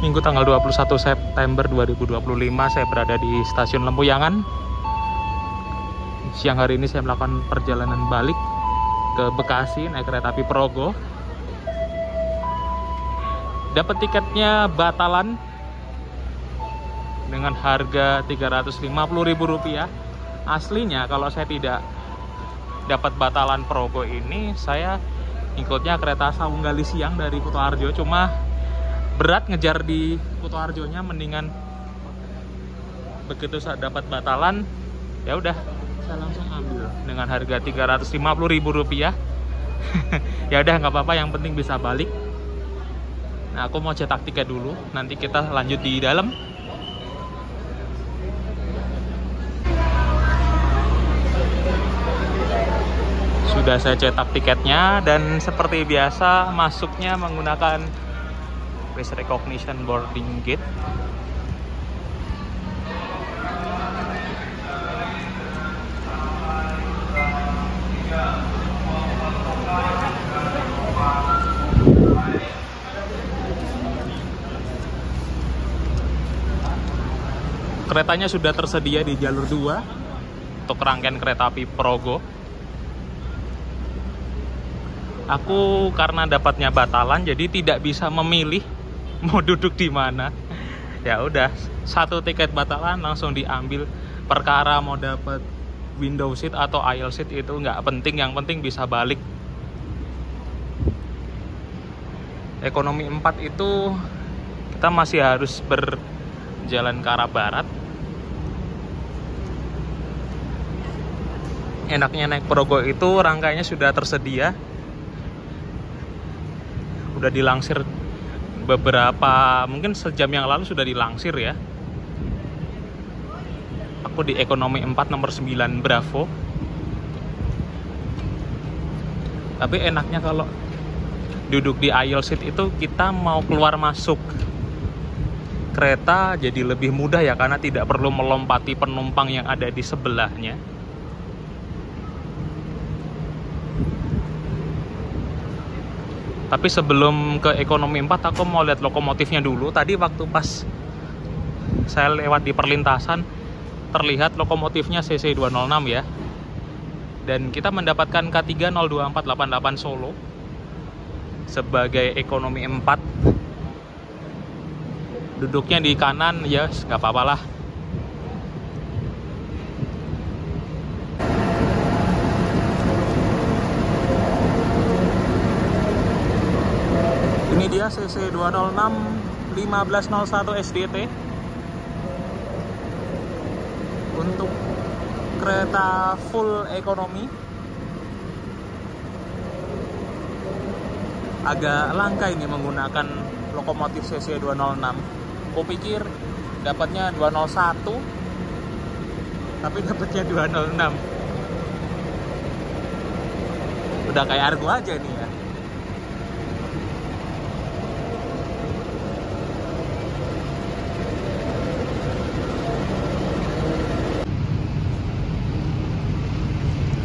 Minggu tanggal 21 September 2025 saya berada di stasiun Lempuyangan. Siang hari ini saya melakukan perjalanan balik ke Bekasi naik kereta api Progo. Dapat tiketnya batalan dengan harga Rp350.000. Aslinya kalau saya tidak dapat batalan Progo ini, saya ikutnya kereta Sawunggali siang dari Kutoarjo. Cuma berat ngejar di Kutoarjonya, mendingan begitu saya dapat batalan, ya udah saya langsung ambil dengan harga Rp350.000. Ya udah nggak apa-apa, yang penting bisa balik. Nah, aku mau cetak tiket dulu, nanti kita lanjut di dalam. Sudah saya cetak tiketnya dan seperti biasa masuknya menggunakan face recognition boarding gate. Keretanya sudah tersedia di jalur 2 untuk rangkaian kereta api Progo. Aku karena dapatnya batalan jadi tidak bisa memilih mau duduk di mana. Ya udah, satu tiket batalan langsung diambil. Perkara mau dapat window seat atau aisle seat itu nggak penting, yang penting bisa balik. Ekonomi 4 itu kita masih harus berjalan ke arah barat. Enaknya naik Progo itu rangkaiannya sudah tersedia, udah dilansir beberapa, mungkin sejam yang lalu sudah dilansir ya. Aku di ekonomi 4 nomor 9 Bravo. Tapi enaknya kalau duduk di aisle seat itu kita mau keluar masuk kereta jadi lebih mudah ya, karena tidak perlu melompati penumpang yang ada di sebelahnya. Tapi sebelum ke ekonomi 4 aku mau lihat lokomotifnya dulu. Tadi waktu pas saya lewat di perlintasan terlihat lokomotifnya CC206 ya. Dan kita mendapatkan K3 02488 Solo sebagai ekonomi 4. Duduknya di kanan, ya nggak apa-apa lah. Ini dia CC206 1501 SDT untuk kereta full ekonomi. Agak langka ini menggunakan lokomotif CC206. Aku pikir dapatnya 201, tapi dapatnya 206. Udah kayak Argo aja nih ya.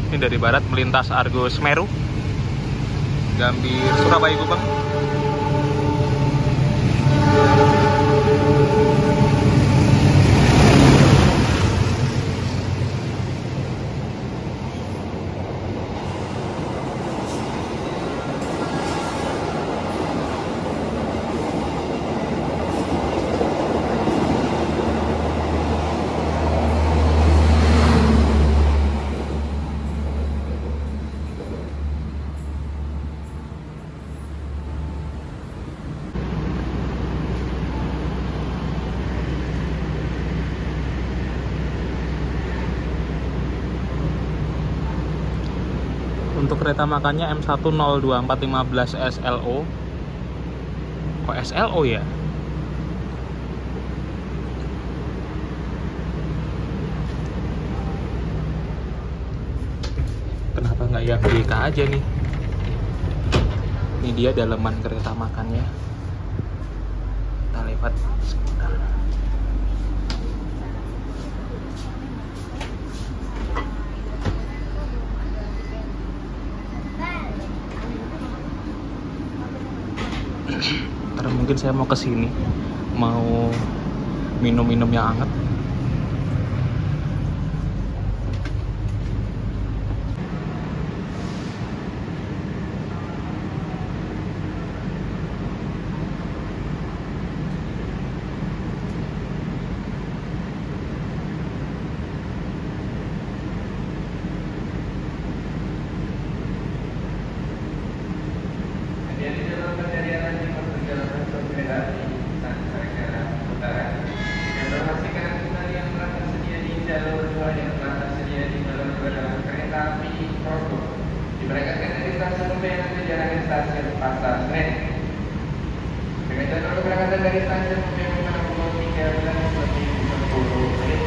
Ini dari barat melintas Argo Semeru, Gambir Surabaya Gubeng. Untuk kereta makannya M1024415 SLO. Kok SLO ya? Kenapa nggak yang GK aja nih? Ini dia daleman kereta makannya. Kita lewat sebentar. Ntar mungkin saya mau ke sini mau minum-minum yang hangat. Diberangkatkan dari stasiun Lumpuyangan tujuan stasiun Pasar Senen. Dengan jadwal keberangkatan dari stasiun Lumpuyangan pada pukul 13:10 menit.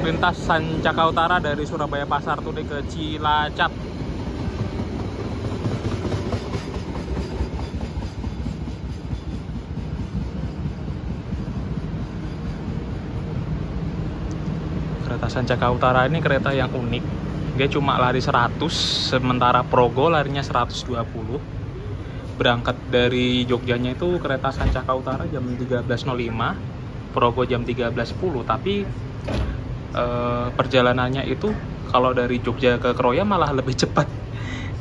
Lintasan Caka Utara dari Surabaya Pasar Turi ke Cilacap. Kereta Sancaka Utara ini kereta yang unik. Dia cuma lari 100, sementara Progo larinya 120. Berangkat dari Jogjanya itu kereta Sancaka Utara jam 13.05, Progo jam 13.10. Tapi perjalanannya itu kalau dari Jogja ke Kroya malah lebih cepat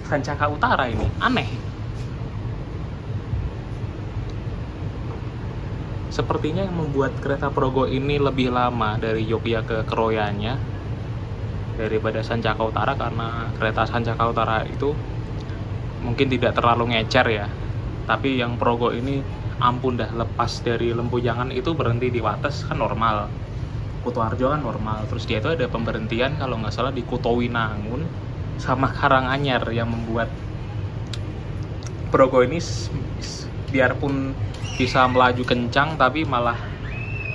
Sancaka Utara ini. Aneh. Sepertinya yang membuat kereta Progo ini lebih lama dari Jogja ke Kroyanya daripada Sancaka Utara, karena kereta Sancaka Utara itu mungkin tidak terlalu ngecer ya. Tapi yang Progo ini ampun dah, lepas dari Lempuyangan itu berhenti di Wates kan normal, Kutoarjo kan normal, terus dia itu ada pemberhentian kalau nggak salah di Kutowinangun sama Karanganyar, yang membuat Progo ini biarpun bisa melaju kencang tapi malah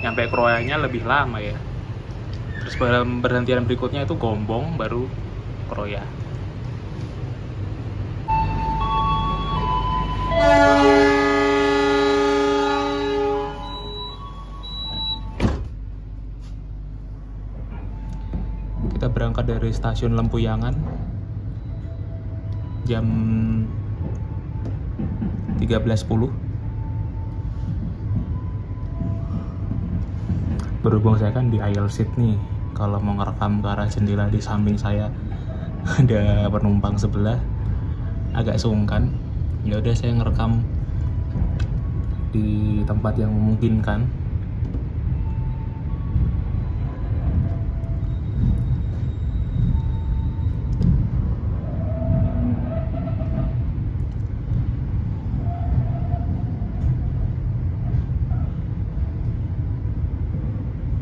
nyampe Kroyanya lebih lama ya. Terus berhentian berikutnya itu Gombong baru Kroya. Kita berangkat dari stasiun Lempuyangan jam 13.10. Berhubung saya kan di aisle seat nih, kalau mau ngerekam ke arah jendela di samping saya ada penumpang sebelah, agak sungkan. Ya udah, saya ngerekam di tempat yang memungkinkan.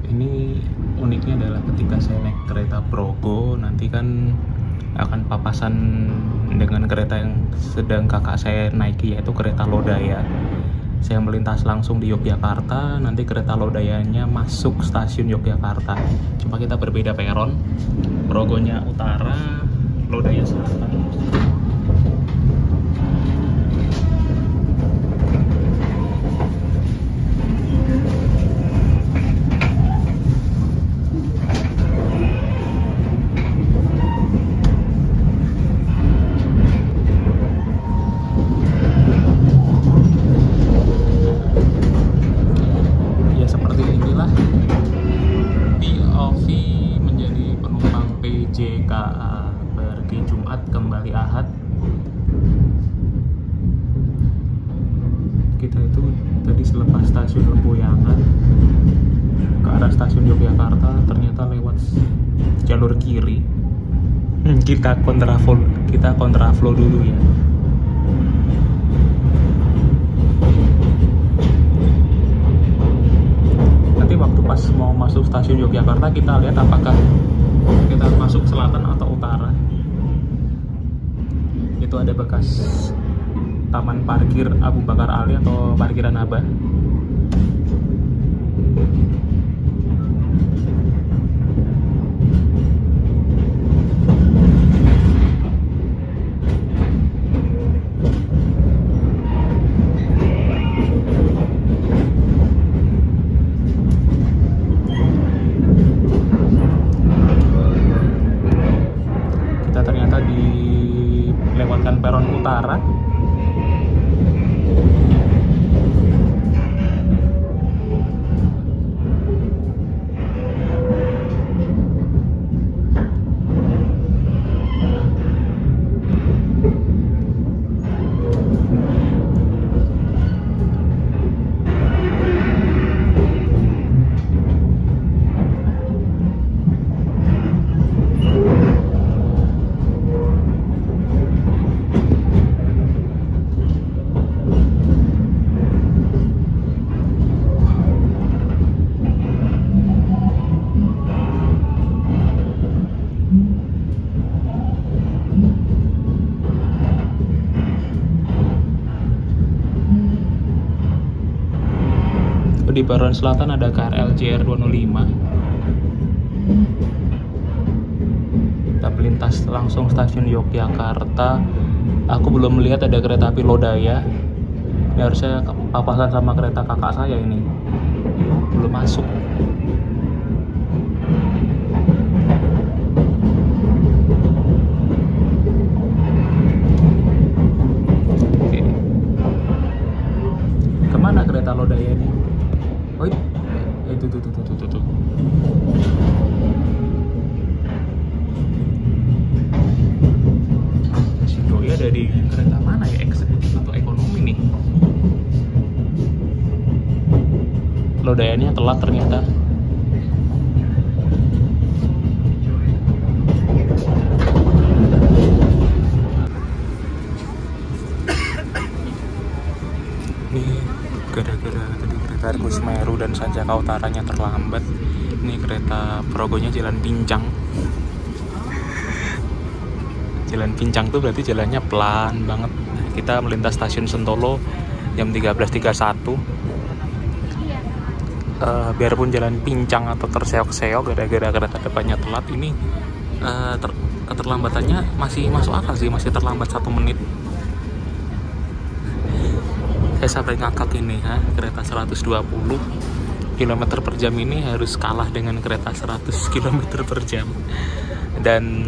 Ini uniknya adalah ketika saya naik kereta Progo, nanti kan akan papasan dengan kereta yang sedang kakak saya naiki, yaitu kereta Lodaya. Saya melintas langsung di Yogyakarta, nanti kereta Lodayanya masuk stasiun Yogyakarta. Cuma kita berbeda peron, Progonya utara, Lodaya selatan. Pergi Jumat kembali Ahad. Kita itu tadi selepas stasiun Lempuyangan ke arah stasiun Yogyakarta, ternyata lewat jalur kiri. Kita kontraflow dulu ya. Nanti waktu pas mau masuk stasiun Yogyakarta kita lihat apakah kita masuk selatan atau utara. Itu ada bekas taman parkir Abu Bakar Ali atau parkiran Abah. Di Baron Selatan ada KRL JR 205. Kita melintas langsung stasiun Yogyakarta. Aku belum melihat ada kereta api Lodaya. Ini harusnya papasan sama kereta kakak saya ini. Belum masuk. Oke. Kemana kereta Lodaya ini? Oh, itu tuh. Si Doi ada di kereta mana ya? Eksekutif atau ekonomi nih? Lodayanya telat ternyata. Ini gara-gara tadi kereta Argo Semeru dan Sanjaka Utaranya terlambat. Ini kereta Progonya jalan pincang. Jalan pincang tuh berarti jalannya pelan banget. Kita melintas stasiun Sentolo jam 13.31. Biarpun jalan pincang atau terseok-seok gara-gara kereta depannya telat, ini keterlambatannya masih masuk akal sih, masih terlambat 1 menit. Saya sampai ngakak ini ya, kereta 120 km per jam ini harus kalah dengan kereta 100 km per jam. Dan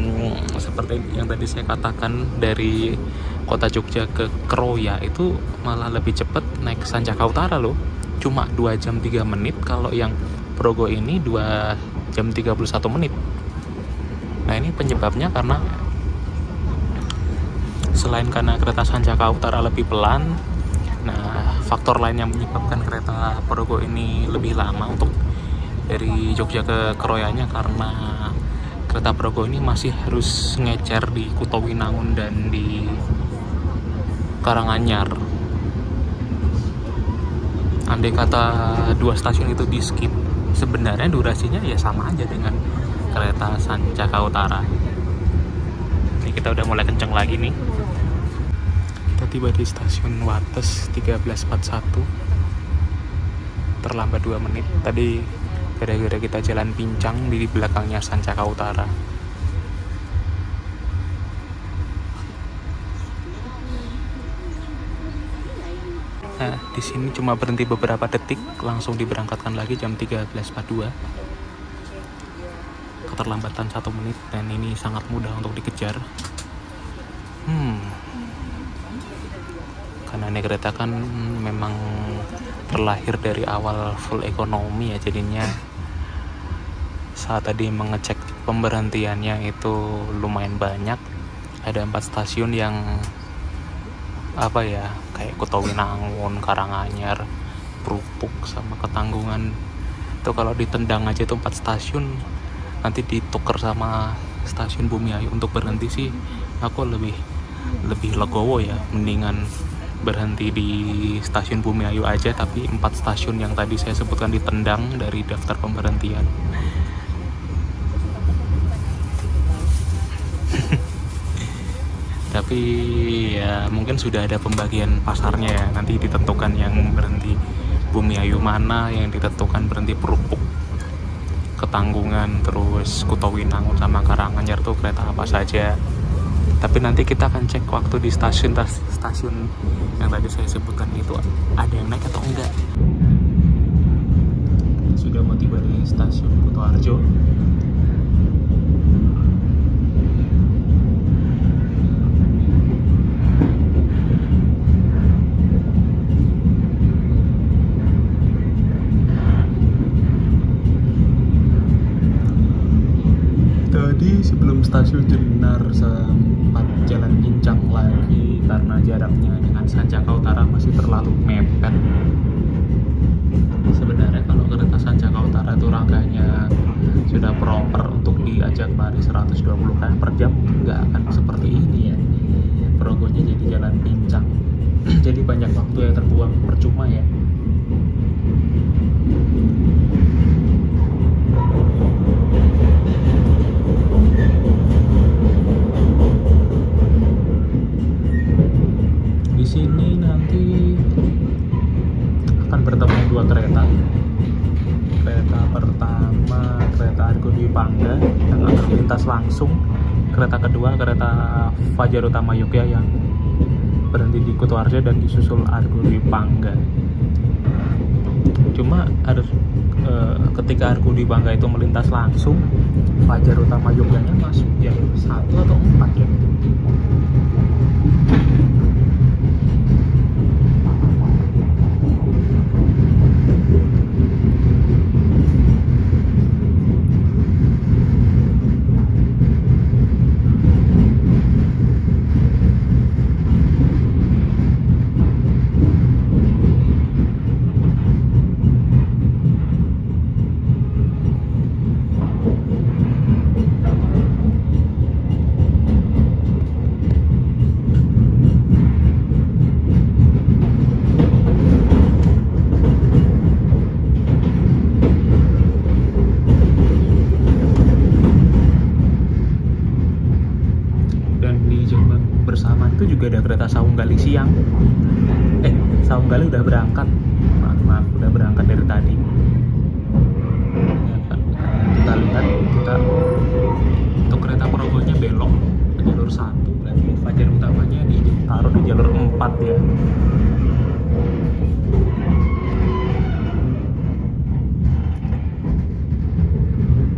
seperti yang tadi saya katakan, dari kota Jogja ke Kroya itu malah lebih cepat naik Sanjaka Utara loh. Cuma 2 jam 3 menit, kalau yang Progo ini 2 jam 31 menit. Nah, ini penyebabnya karena selain karena kereta Sanjaka Utara lebih pelan, nah faktor lain yang menyebabkan kereta Progo ini lebih lama untuk dari Jogja ke Kroyanya karena kereta Progo ini masih harus ngecer di Kutowinangun dan di Karanganyar. Andai kata 2 stasiun itu di skip, sebenarnya durasinya ya sama aja dengan kereta Sanjaka Utara. Ini kita udah mulai kenceng lagi nih. Kita tiba di stasiun Wates 1341. Terlambat 2 menit. Tadi gara-gara kita jalan pincang di belakangnya Sanjaka Utara. Nah, di sini cuma berhenti beberapa detik, langsung diberangkatkan lagi jam 13.42. Keterlambatan 1 menit, dan ini sangat mudah untuk dikejar. Karena ini kereta kan memang terlahir dari awal full ekonomi ya, jadinya saat tadi mengecek pemberhentiannya itu lumayan banyak. Ada 4 stasiun yang kayak Kutowinangun, Karanganyar, Prupuk, sama Ketanggungan. Itu kalau ditendang aja itu 4 stasiun, nanti ditukar sama stasiun Bumiayu untuk berhenti sih, aku lebih legowo ya, mendingan berhenti di stasiun Bumiayu aja, tapi 4 stasiun yang tadi saya sebutkan ditendang dari daftar pemberhentian. Tapi ya mungkin sudah ada pembagian pasarnya ya, nanti ditentukan yang berhenti Bumiayu mana, yang ditentukan berhenti Prupuk, Ketanggungan, terus Kutowinangun sama Karanganyar tuh kereta apa saja. Tapi nanti kita akan cek waktu di stasiun yang tadi saya sebutkan itu ada yang naik atau enggak. Sudah mau tiba di stasiun Kutoarjo. Tadi sebelum stasiun Jenar sempat jalan pincang lagi karena jaraknya dengan Sanjaka Utara masih terlalu mepet. Sebenarnya kalau kereta Sanjaka Utara itu rangkanya sudah proper untuk diajak lari 120 km per jam, nggak akan seperti ini ya. Progonya jadi jalan pincang, jadi banyak waktu yang terbuang percuma ya. Di sini nanti akan bertemu dua kereta. Kereta pertama kereta Argo Dwi Pangga yang akan melintas langsung. Kereta kedua kereta Fajar Utama Yogya yang berhenti di Kutoarjo dan disusul Argo Dwi Pangga. Cuma harus ketika Argo Dwi Pangga itu melintas langsung, Fajar Utama Yogyanya masuk jalur 1 atau 4 ya. Bersamaan itu juga ada kereta Saunggali siang. Saunggali udah berangkat. Maaf, udah berangkat dari tadi. Kita lihat, untuk kereta Progonya belok ke jalur 1. Berarti Fajar utamanya ditaruh di jalur 4 ya.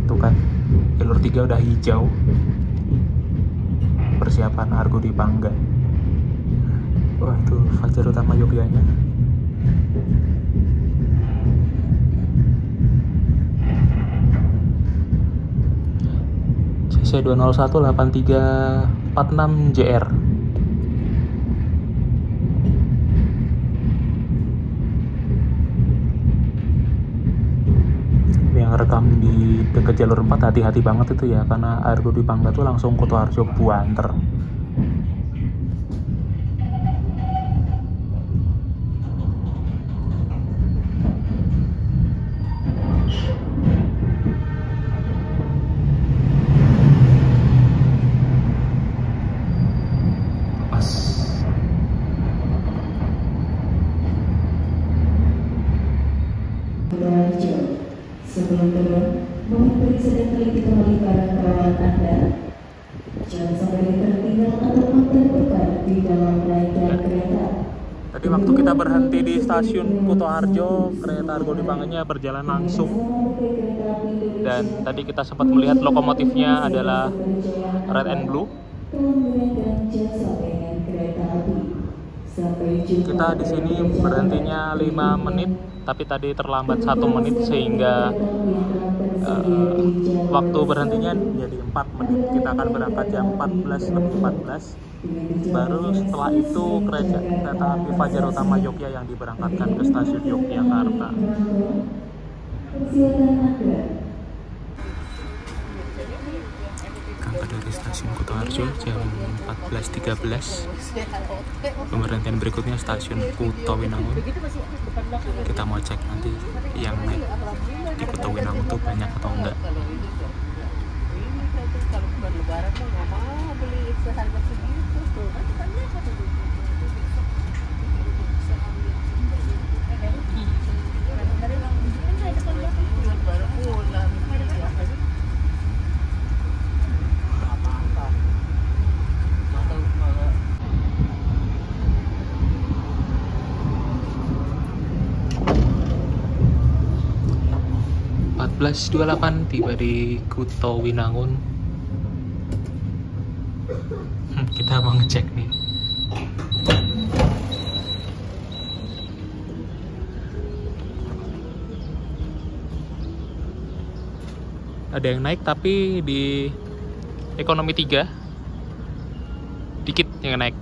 Tuh kan, jalur 3 udah hijau. Persiapan Argo Dwi Pangga. Wah, itu Fajar Utama Yogyanya. CC 2018346 JR. Yang rekam di dekat jalur 4 hati-hati banget itu ya, karena Argo Dwi Pangga tuh langsung Kutoarjo Buanter. Sebelum turun, mohon periksa dan teliti kembali barang bawaan Anda. Jangan sampai tertinggal atau tertukar di dalam rangkaian kereta. Tadi waktu kita berhenti di stasiun Kutoarjo, kereta Argo Dwi Pangganya berjalan langsung. Dan tadi kita sempat melihat lokomotifnya adalah red and blue. Kita di sini berhentinya 5 menit, tapi tadi terlambat 1 menit sehingga waktu berhentinya jadi 4 menit. Kita akan berangkat jam 14:14. Baru setelah itu kereta api Fajar Utama Yogya yang diberangkatkan ke stasiun Yogyakarta. Berangkat dari stasiun Kutoarjo jam 14:13. Pemberhentian berikutnya stasiun Kutowinangun. Kita mau cek nanti yang naik di Kutowinangun tuh banyak atau enggak. Kalau bukan lebaran tuh nggak mau beli seharga segitu tuh kan banyak kan tuh. Dari orang kan saya depan ya baru pulang. Apa 14:28 tiba di Kutowinangun. Kita mau ngecek nih. Ada yang naik tapi di ekonomi 3 dikit yang naik.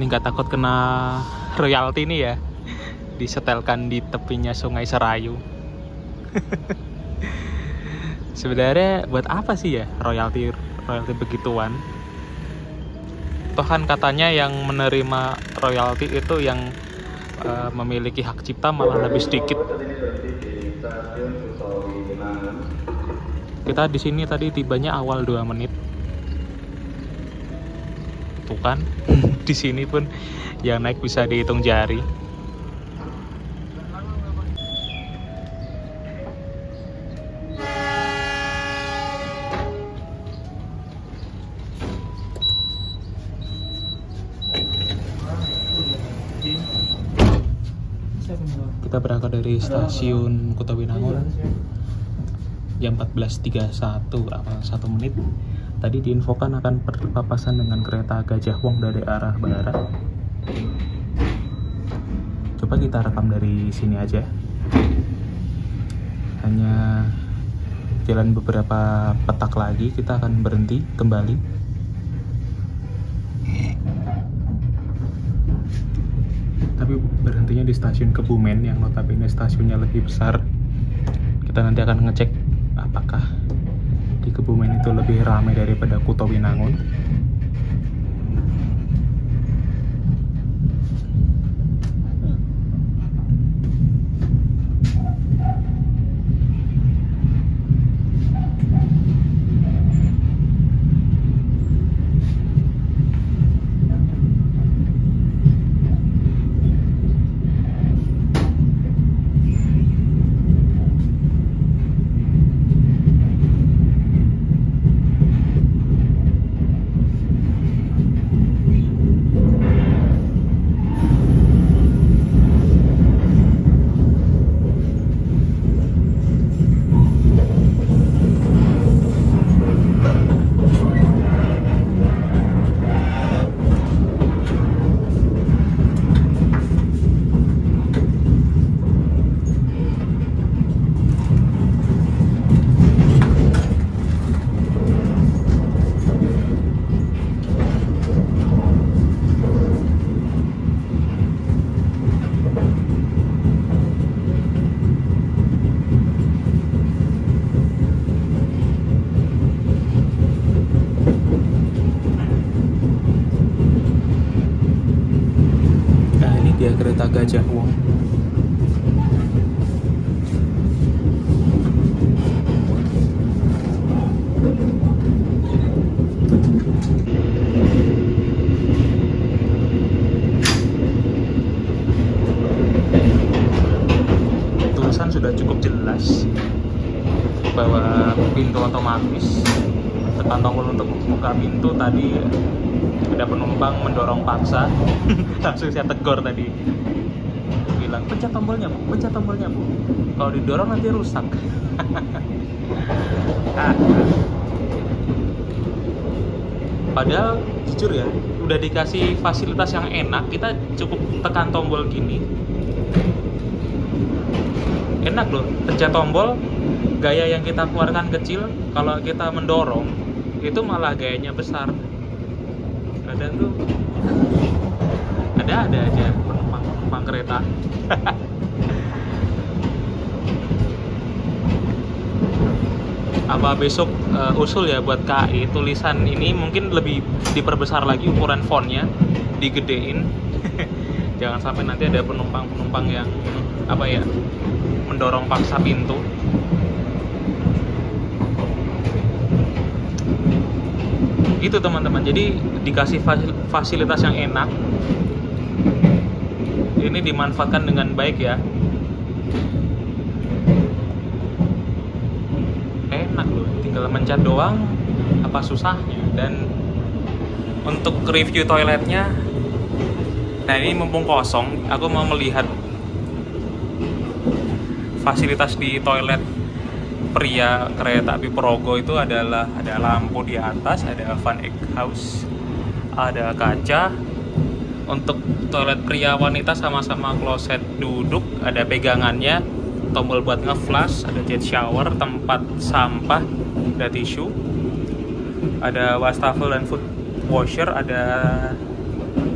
Ini nggak takut kena royalti nih ya, disetelkan di tepinya Sungai Serayu. Sebenarnya buat apa sih ya royalti begituan? Toh kan katanya yang menerima royalti itu yang memiliki hak cipta malah lebih sedikit. Kita di sini tadi tibanya awal 2 menit. Tuh kan, di sini pun yang naik bisa dihitung jari. Kita berangkat dari stasiun Kota Winangun jam 14.31 awal 1 menit. Tadi diinfokan akan berpapasan dengan kereta Gajah Wong dari arah barat. Coba kita rekam dari sini aja. Hanya jalan beberapa petak lagi kita akan berhenti kembali. Tapi berhentinya di stasiun Kebumen yang notabene stasiunnya lebih besar. Kita nanti akan ngecek apakah di Kebumen itu lebih ramai daripada Kuto Winangun. Dia kereta Gajah Wong. Tulisan sudah cukup jelas bahwa pintu otomatis. Tekan tombol untuk membuka pintu tadi ada penumpang mendorong paksa. Langsung saya tegur tadi, bilang pencet tombolnya bu, kalau didorong nanti rusak. Padahal jujur ya, udah dikasih fasilitas yang enak, kita cukup tekan tombol gini enak loh, pencet tombol, gaya yang kita keluarkan kecil, kalau kita mendorong itu malah gayanya besar. Kadang tuh ada aja penumpang kereta. Apa besok usul ya buat KAI tulisan ini mungkin lebih diperbesar lagi ukuran fontnya, digedein. Jangan sampai nanti ada penumpang yang apa ya, mendorong paksa pintu. Itu teman-teman, jadi dikasih fasilitas yang enak, ini dimanfaatkan dengan baik ya. Enak loh, tinggal mencet doang, apa susahnya. Dan untuk review toiletnya, nah ini mumpung kosong, aku mau melihat fasilitas di toilet pria kereta api Progo. Itu adalah ada lampu di atas, ada fan egg house, ada kaca. Untuk toilet pria wanita sama-sama kloset duduk, ada pegangannya, tombol buat nge-flush, ada jet shower, tempat sampah, ada tisu, ada wastafel dan foot washer, ada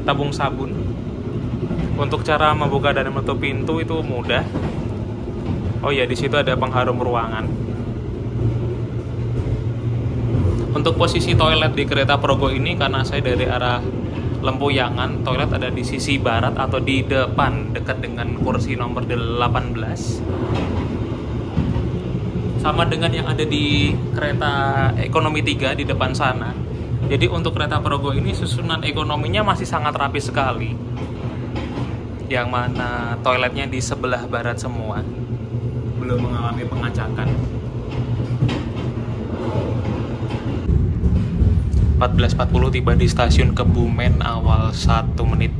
tabung sabun. Untuk cara membuka dan menutup pintu itu mudah. Oh ya, di situ ada pengharum ruangan. Untuk posisi toilet di kereta Progo ini, karena saya dari arah lempuyangan. Toilet ada di sisi barat atau di depan, dekat dengan kursi nomor 18. Sama dengan yang ada di kereta ekonomi 3 di depan sana. Jadi untuk kereta Progo ini susunan ekonominya masih sangat rapi sekali. Yang mana toiletnya di sebelah barat semua. Belum mengalami pengacakan. 14.40 tiba di stasiun Kebumen awal 1 menit.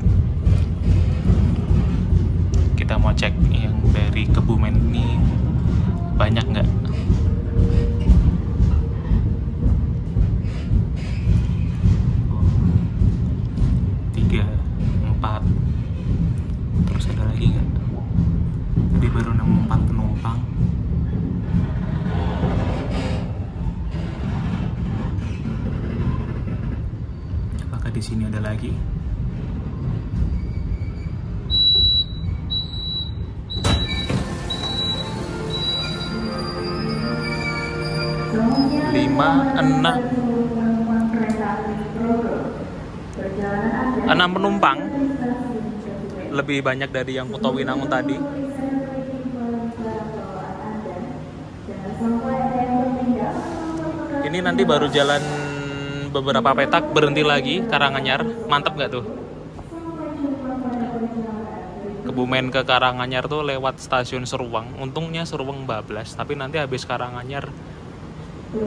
Kita mau cek yang dari Kebumen ini banyak nggak? Tiga, 4. Terus ada lagi nggak? Tadi baru nemu 4 penumpang. Di sini ada lagi. Enam penumpang, lebih banyak dari yang Kutowinangun tadi. Ini nanti baru jalan beberapa petak, berhenti lagi Karanganyar. Mantep nggak tuh? Kebumen ke Karanganyar tuh lewat stasiun Seruang. Untungnya Seruang bablas, tapi nanti habis Karanganyar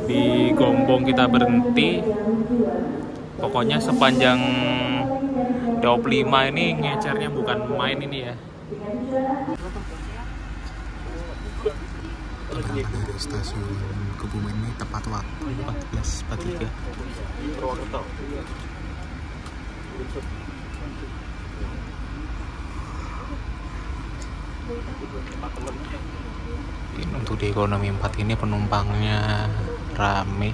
di Gombong kita berhenti. Pokoknya sepanjang Daop 5 ini ngecernya bukan main ini ya. Dari stasiun Kebumen ini tepat waktu 14.43. Untuk di ekonomi 4 ini penumpangnya rame,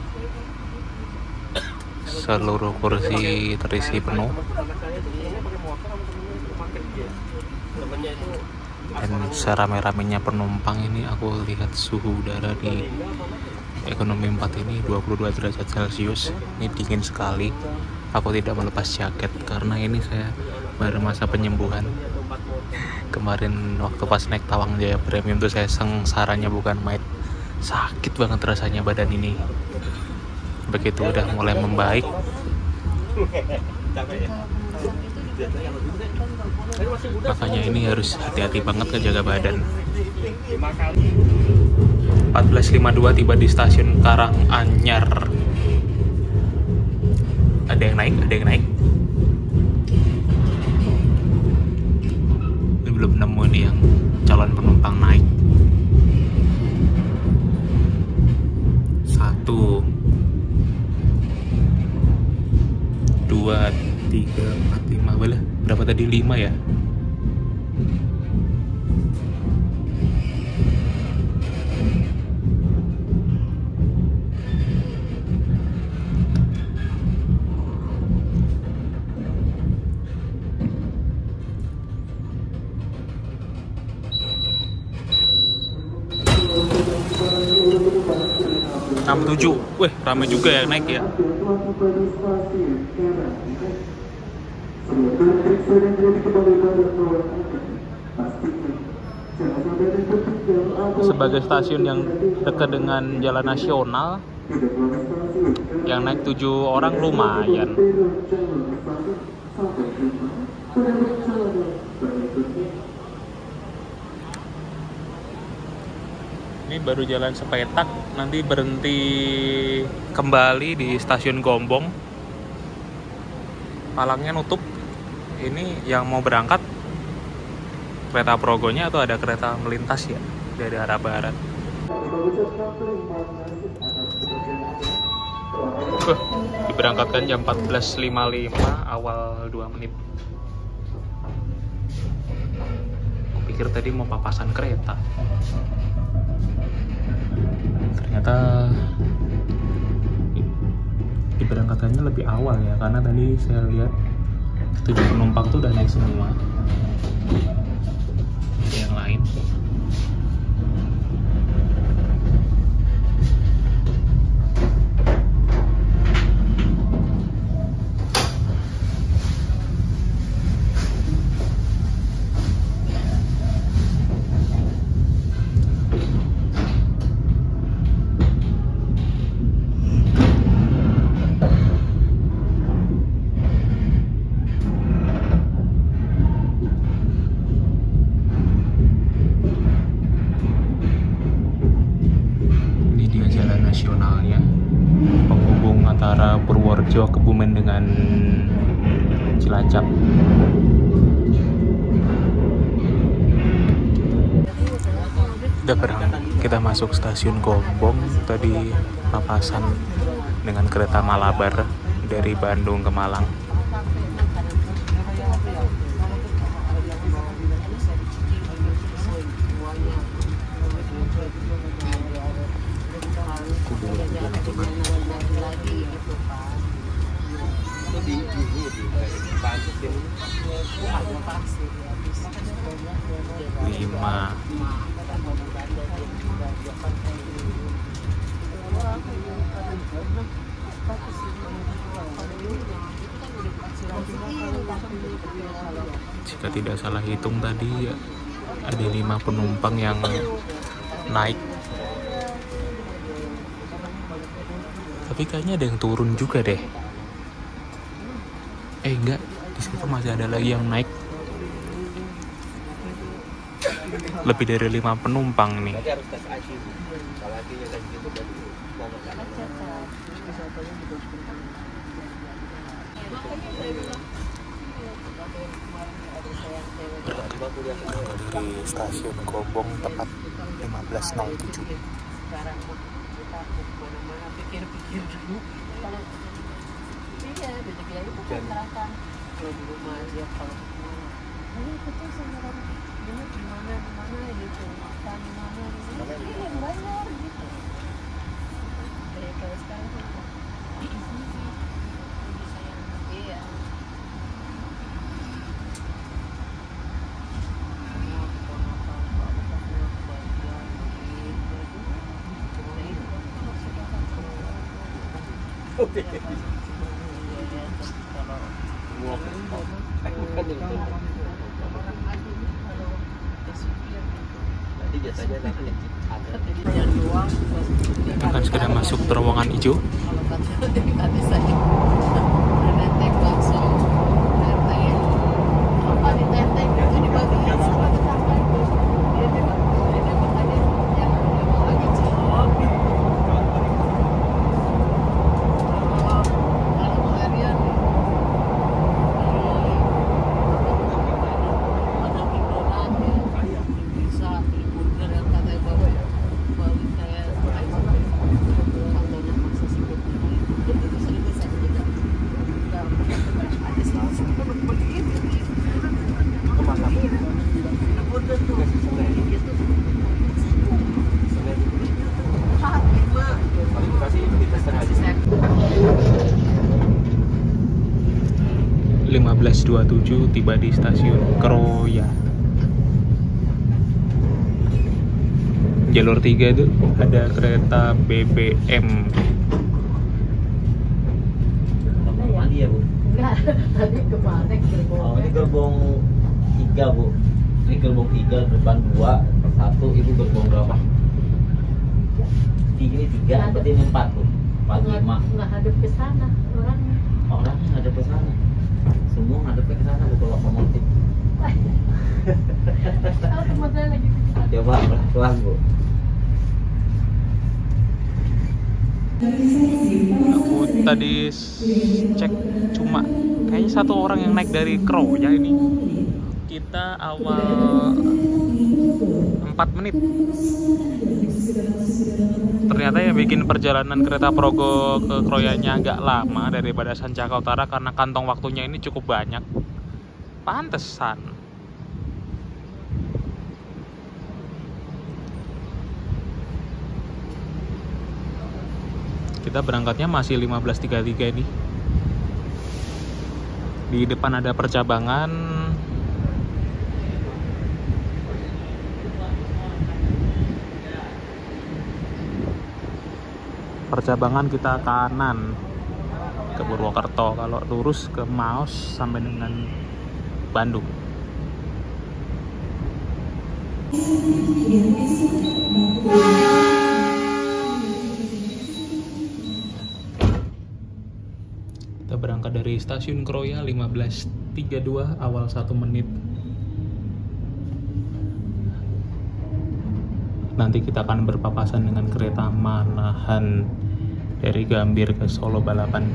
seluruh kursi terisi penuh. Dan serame-ramenya penumpang ini aku lihat suhu udara di ekonomi 4 ini 22 derajat Celcius. Ini dingin sekali. Aku tidak melepas jaket karena ini saya baru masa penyembuhan. Kemarin waktu pas naik Tawang Jaya Premium tuh saya sengsaranya bukan main. Sakit banget rasanya badan ini. Begitu udah mulai membaik, makanya ini harus hati-hati banget ngejaga badan. 14.52 tiba di stasiun Karanganyar. Ada yang naik, ada yang naik. Ini belum nemu nih yang calon penumpang naik. 1, 2, 3, 4, 5. Boleh? Berapa tadi? 5 ya? Tujuh, weh ramai juga ya naik ya. Sebagai stasiun yang dekat dengan jalan nasional, yang naik 7 orang lumayan. Ini baru jalan sepetak, nanti berhenti kembali di stasiun Gombong. Palangnya nutup. Ini yang mau berangkat kereta Progonya atau ada kereta melintas ya dari arah barat. Diberangkatkan jam 14.55 awal 2 menit. Aku pikir tadi mau papasan kereta. Ternyata diberangkatkannya lebih awal ya, karena tadi saya lihat 7 penumpang tuh udah naik semua. Ada yang lain. Sidoarjo, Kebumen dengan Cilacap. Udah berangkat, kita masuk stasiun Gombong. Tadi papasan dengan kereta Malabar dari Bandung ke Malang. Lima. Jika tidak salah hitung tadi ada 5 penumpang yang naik. Tapi kayaknya ada yang turun juga deh. Enggak, di situ masih ada lagi yang naik. Lebih dari 5 penumpang nih. Berangkat dari stasiun Gombong tepat 15.07. Sekarang kita kemana-mana pikir-pikir dulu. Kalau iya, rezeki itu kan terasa. Kalau di rumah dia kalau kemana, ayo kita sama orang ini di mana gitu, makan di mana yang bayar gitu. Jadi kalau sekarang kan lebih sayang iya. Akan segera masuk terowongan hijau. Tiba di stasiun Kroya. Jalur 3 itu ada kereta BBM. Mandi ya, Bu? Enggak, tadi kemarin gerbong. Oh, ini gerbong 3, Bu. Ini gerbong 3, depan 2, 1, Ibu gerbong berapa? Ini 3, berarti 4, Bu. 4, 5. Nggak hadap ke sana orangnya. Orangnya ngadep ke sana. Semua ngadepnya ke sana, Bu, kalau lokomotif. Kalau teman saya lagi Coba pelan-pelan, Bu. Aku tadi cek cuma kayaknya 1 orang yang naik dari Kroya ini. Kita awal 4 menit. Ternyata yang bikin perjalanan kereta Progo ke Kroyanya agak lama daripada Sancaka Utara karena kantong waktunya ini cukup banyak. Pantesan. Kita berangkatnya masih 15.33 ini. Di depan ada percabangan. Percabangan kita kanan ke Purwokerto, kalau lurus ke Maos sampai dengan Bandung. Kita berangkat dari stasiun Kroya 15.32 awal 1 menit. Nanti kita akan berpapasan dengan kereta Manahan dari Gambir ke Solo Balapan.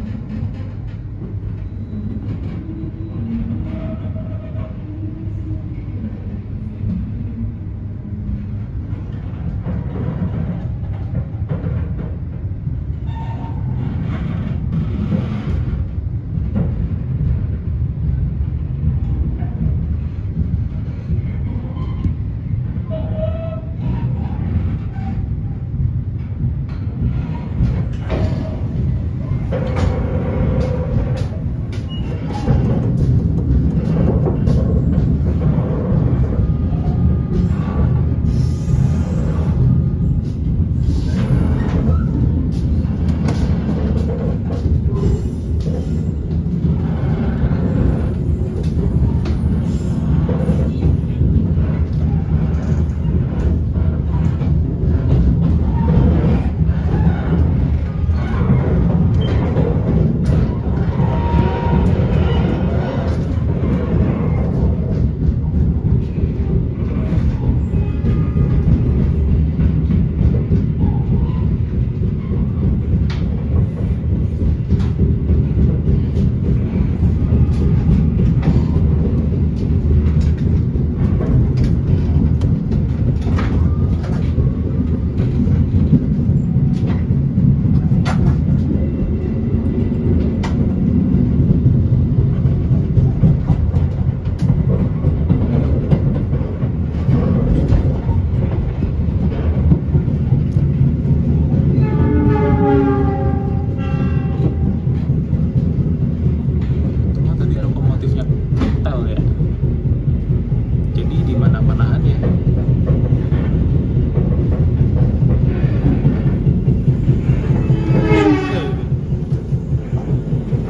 mana-manahan ya.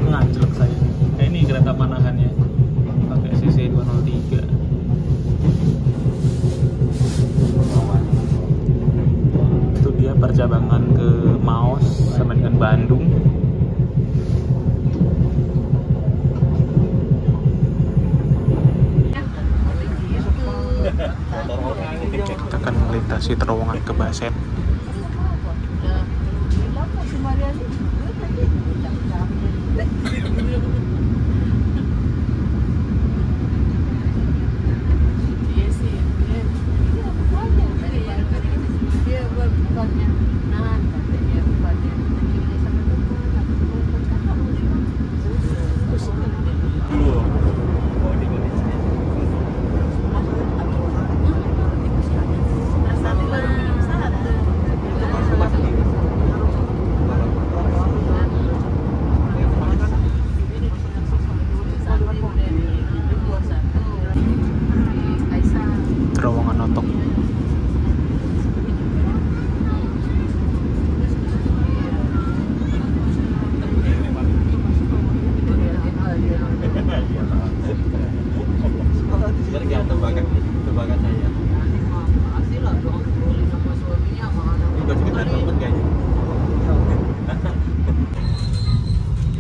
Ngajlek saya. Nah, ini kereta manahannya pakai CC 203. Itu dia percabangan ke Maos sama dengan Bandung. Kita akan melintasi terowongan ke Baset. Terowongan Notok.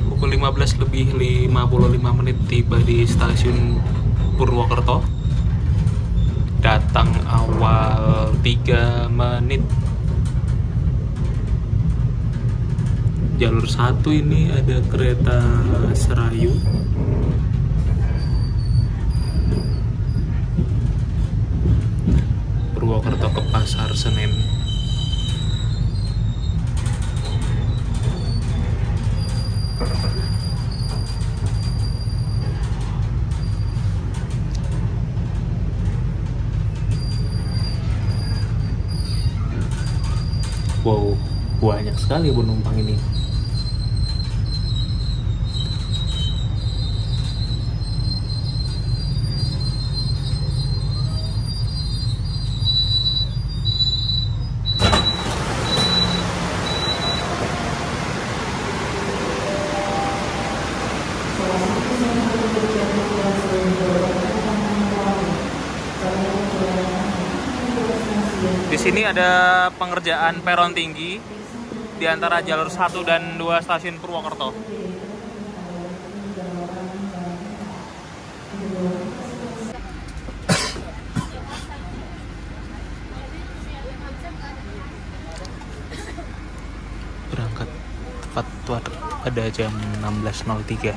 Pukul 15 lebih 55 menit tiba di stasiun Purwokerto. Datang awal 3 menit. Jalur 1 ini ada kereta Serayu. Purwokerto ke Pasar Senen. Wow, banyak sekali penumpang ini. Di sini ada pengerjaan peron tinggi di antara jalur 1 dan 2 stasiun Purwokerto. Berangkat tepat pada jam 16.03.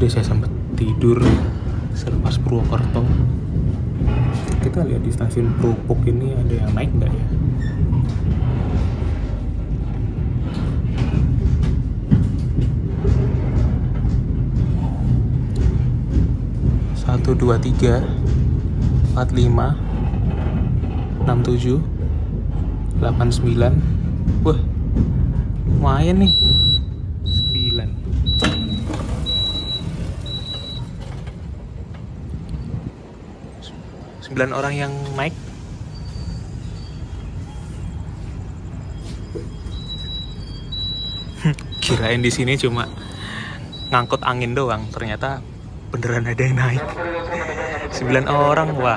Tadi saya sempat tidur selepas Purwokerto. Kita lihat di stasiun Krupuk ini ada yang naik nggak ya? 123 45 67 89. Wah, lumayan nih. 9 orang yang naik. Kirain di sini cuma ngangkut angin doang, ternyata beneran ada yang naik. 9 orang, wah.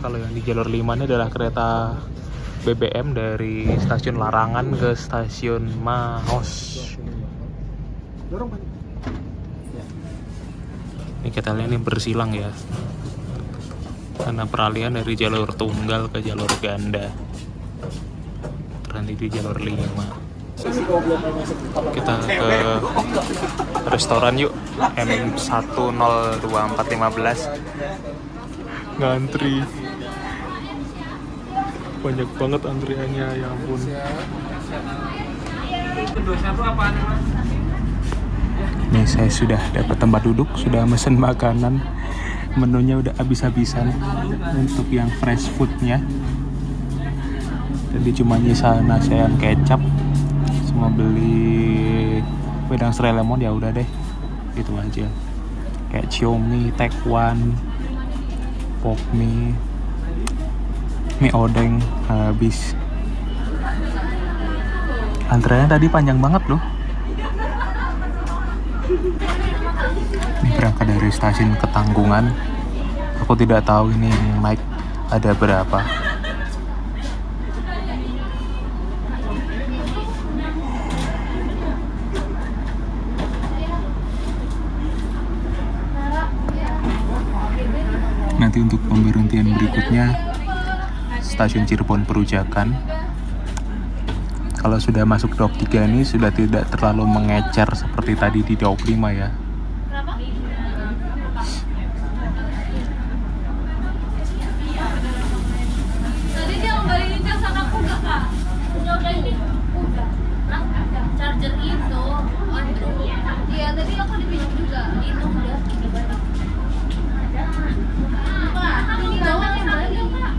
Kalau yang di jalur 5 ini adalah kereta BBM dari stasiun Larangan ke stasiun Maos. Ini kita lihat ini bersilang ya, karena peralihan dari jalur tunggal ke jalur ganda. Terhenti di jalur 5. Kita ke restoran yuk, M102415. Ngantri banyak banget antriannya, ya ampun. Nih saya sudah dapat tempat duduk, sudah mesen makanan, menunya udah habis-habisan untuk yang fresh foodnya. Tadi cuma nyisa nasi ayam kecap, semua beli wedang serai lemon, ya udah deh itu aja. Kayak siomi, tekwan, pop mie odeng habis. Antreannya tadi panjang banget loh. Ini berangkat dari stasiun Ketanggungan. Aku tidak tahu ini yang naik ada berapa. Nanti untuk pemberhentian berikutnya stasiun Cirebon Perujakan. Kalau sudah masuk Daup 3 ini sudah tidak terlalu mengecer seperti tadi di Daup 5 ya. Tadi dia ngembalin cas anakku gak kak? Udah ini udah. Charger itu. Iya tadi aku dipinjam juga. Itu udah dibalik. Ini bawah yang balik kak.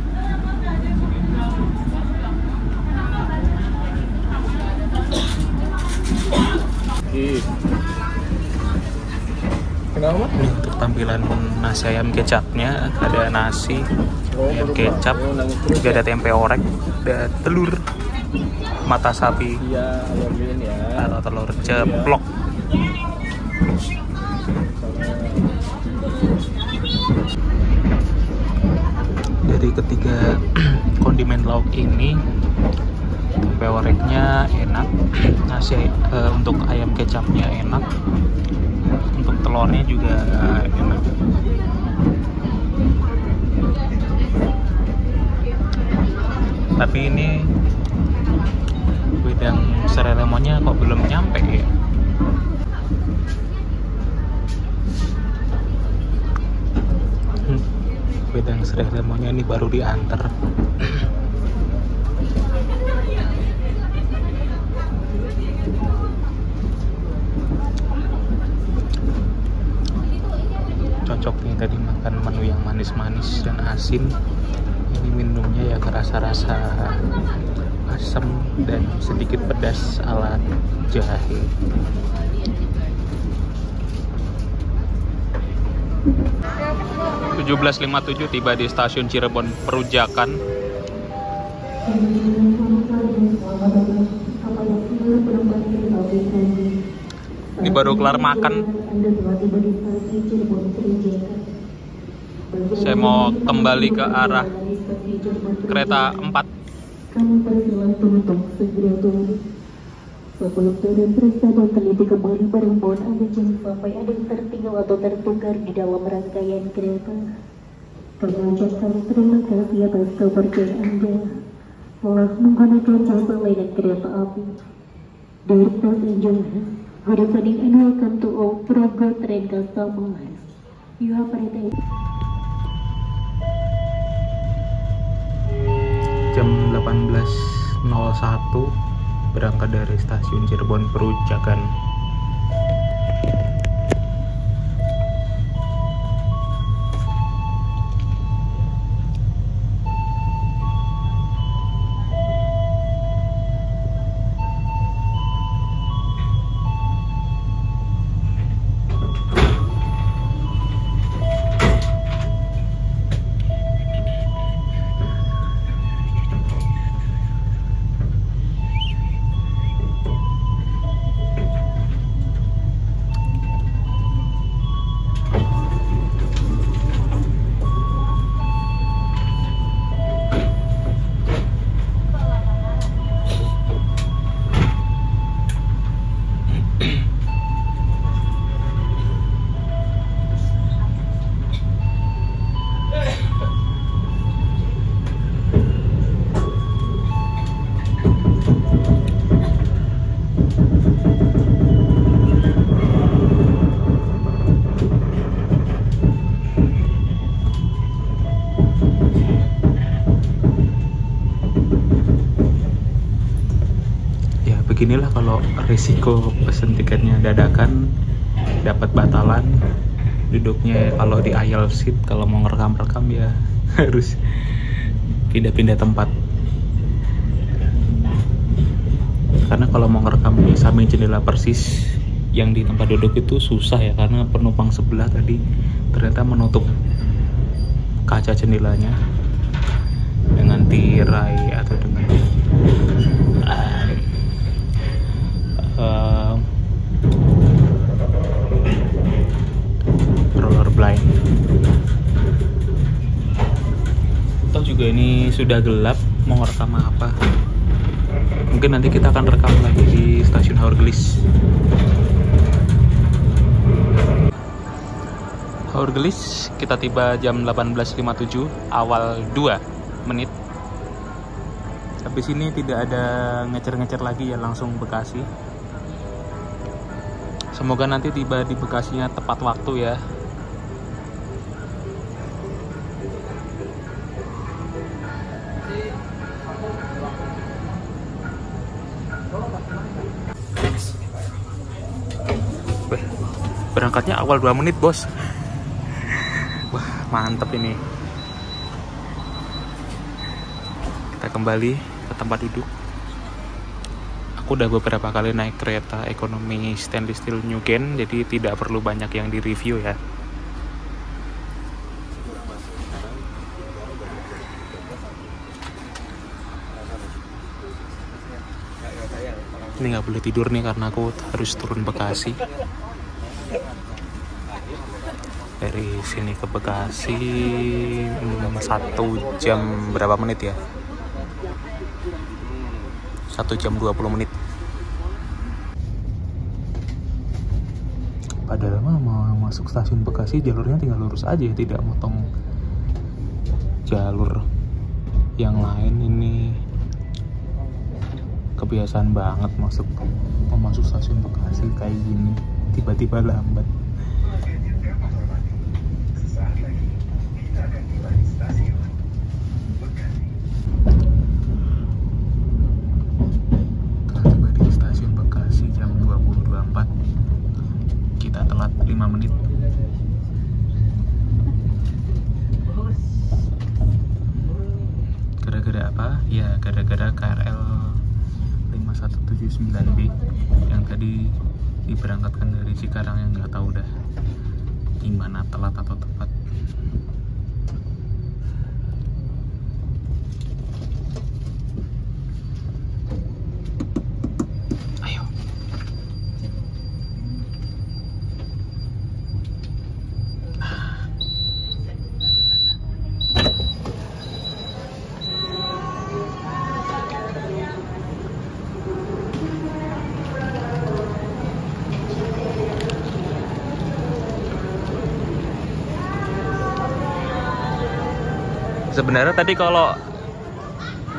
Kenapa? Ini untuk tampilan nasi ayam kecapnya, ada nasi ayam kecap, juga ada tempe orek, ada telur mata sapi Iya, alumin ya. atau telur ceplok. Dari ketiga kondimen lauk ini, tempe oreknya enak, nasi untuk ayam kecapnya enak, untuk telurnya juga enak. Tapi ini wedang serai lemonnya kok belum nyampe ya. Wedang serai lemonnya ini baru diantar. Cocok nih tadi makan menu yang manis-manis dan asin. Ini minumnya ya kerasa-rasa asam dan sedikit pedas ala jahe. Jam 17.57 tiba di stasiun Cirebon Perujakan. Ini baru kelar makan. Saya mau kembali ke arah kereta 4. Kami persilakan untuk segera turun. Sebelum turun periksa dan teliti kembali barang bawaan Anda, jangan sampai ada yang tertinggal atau tertukar di dalam rangkaian kereta. Kami ucapkan terima kasih atas kepercayaan Anda telah menggunakan jasa layanan kereta api. Dari stasiun Jonggol, good evening and welcome to all Progo train customers. You have arrived. 18.01 berangkat dari stasiun Cirebon Perujakan. Beginilah kalau risiko pesen tiketnya dadakan, dapat batalan, duduknya kalau di aisle seat, kalau mau ngerekam-rekam ya harus pindah-pindah tempat. Karena kalau mau ngerekam di samping jendela persis yang di tempat duduk itu susah ya, karena penumpang sebelah tadi ternyata menutup kaca jendelanya dengan tirai atau dengan roller blind. Toh juga ini sudah gelap, mau ngerekam apa? Mungkin nanti kita akan rekam lagi di stasiun Haurgelis. Haurgelis kita tiba jam 18.57 awal 2 menit. Habis ini tidak ada ngecer-ngecer lagi ya, langsung Bekasi. Semoga nanti tiba di Bekasinya tepat waktu ya. Berangkatnya awal 2 menit bos. Wah mantep ini. Kita kembali ke tempat duduk. Aku udah beberapa kali naik kereta ekonomi stainless steel Newgen, jadi tidak perlu banyak yang di review ya. Ini nggak boleh tidur nih karena aku harus turun Bekasi. Dari sini ke Bekasi 1 jam berapa menit ya? 1 jam 20 menit. Padahal mau masuk stasiun Bekasi jalurnya tinggal lurus aja, tidak motong jalur yang lain. Ini kebiasaan banget mau masuk stasiun Bekasi kayak gini, tiba-tiba lambat. Telat 5 menit. Gara-gara apa? Ya gara-gara KRL 5179B yang tadi diberangkatkan dari Cikarang, yang nggak tahu dah gimana telat atau tepat. Sebenarnya tadi kalau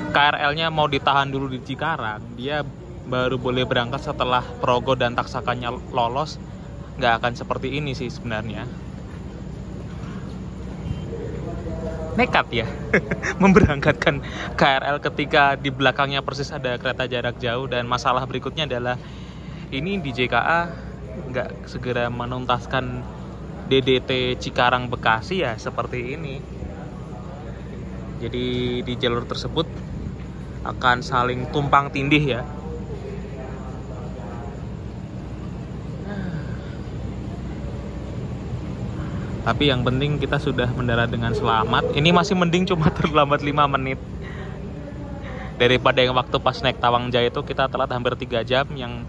KRL-nya mau ditahan dulu di Cikarang, dia baru boleh berangkat setelah Progo dan Taksakanya lolos. Nggak akan seperti ini sih sebenarnya. nekat ya memberangkatkan KRL ketika di belakangnya persis ada kereta jarak jauh. Dan masalah berikutnya adalah ini di JKA nggak segera menuntaskan DDT Cikarang Bekasi ya seperti ini. Jadi di jalur tersebut akan saling tumpang tindih ya. Tapi yang penting kita sudah mendarat dengan selamat. Ini masih mending cuma terlambat 5 menit. Daripada yang waktu pas naik Tawang Jaya itu kita telat hampir 3 jam. Yang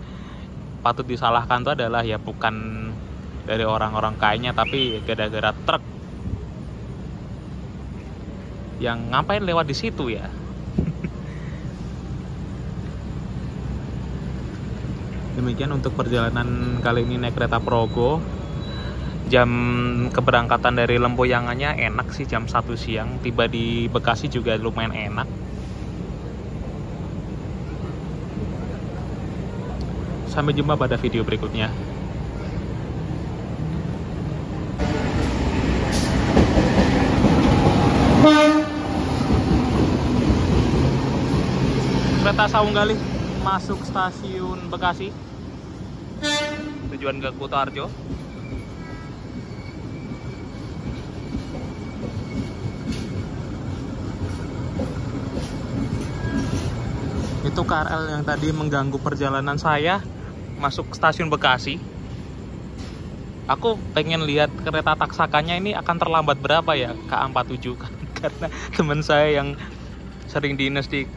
patut disalahkan itu adalah ya bukan dari orang-orang kayaknya, tapi gara-gara truk. Yang ngapain lewat di situ ya? Demikian untuk perjalanan kali ini naik kereta Progo. Jam keberangkatan dari Lempoyangannya enak sih, jam 1 siang. Tiba di Bekasi juga lumayan enak. Sampai jumpa pada video berikutnya. Kereta Saunggalih masuk stasiun Bekasi. Tujuan ke Kutoarjo. Itu KRL yang tadi mengganggu perjalanan saya masuk stasiun Bekasi. Aku pengen lihat kereta taksakannya ini akan terlambat berapa ya, KA47 kan. Karena teman saya yang sering dinas di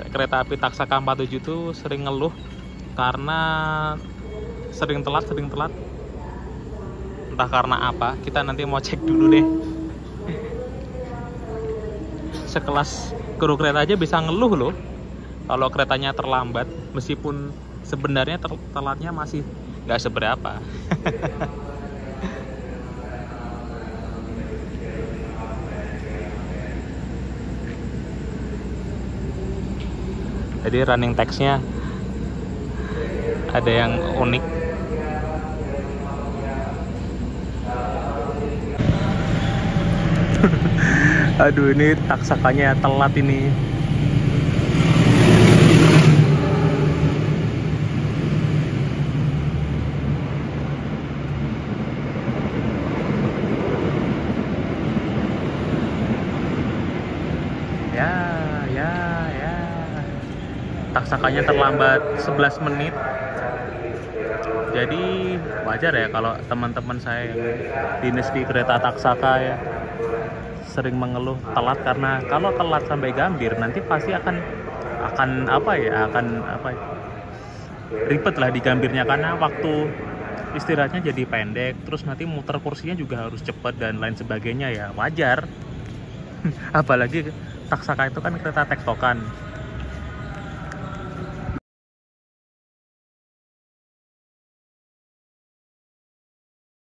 kereta api Taksaka 47 itu sering ngeluh karena sering telat. Entah karena apa, kita nanti mau cek dulu deh. Sekelas kru kereta aja bisa ngeluh loh kalau keretanya terlambat, meskipun sebenarnya telatnya masih nggak seberapa. Jadi running text-nya ada yang unik. Aduh, ini taksakannya telat ini. Taksakannya terlambat 11 menit. Jadi wajar ya kalau teman-teman saya yang dinas di kereta Taksaka ya sering mengeluh telat, karena kalau telat sampai Gambir nanti pasti akan ribet lah di Gambirnya, karena waktu istirahatnya jadi pendek, terus nanti muter kursinya juga harus cepat dan lain sebagainya ya, wajar. Apalagi Taksaka itu kan kereta tektokan.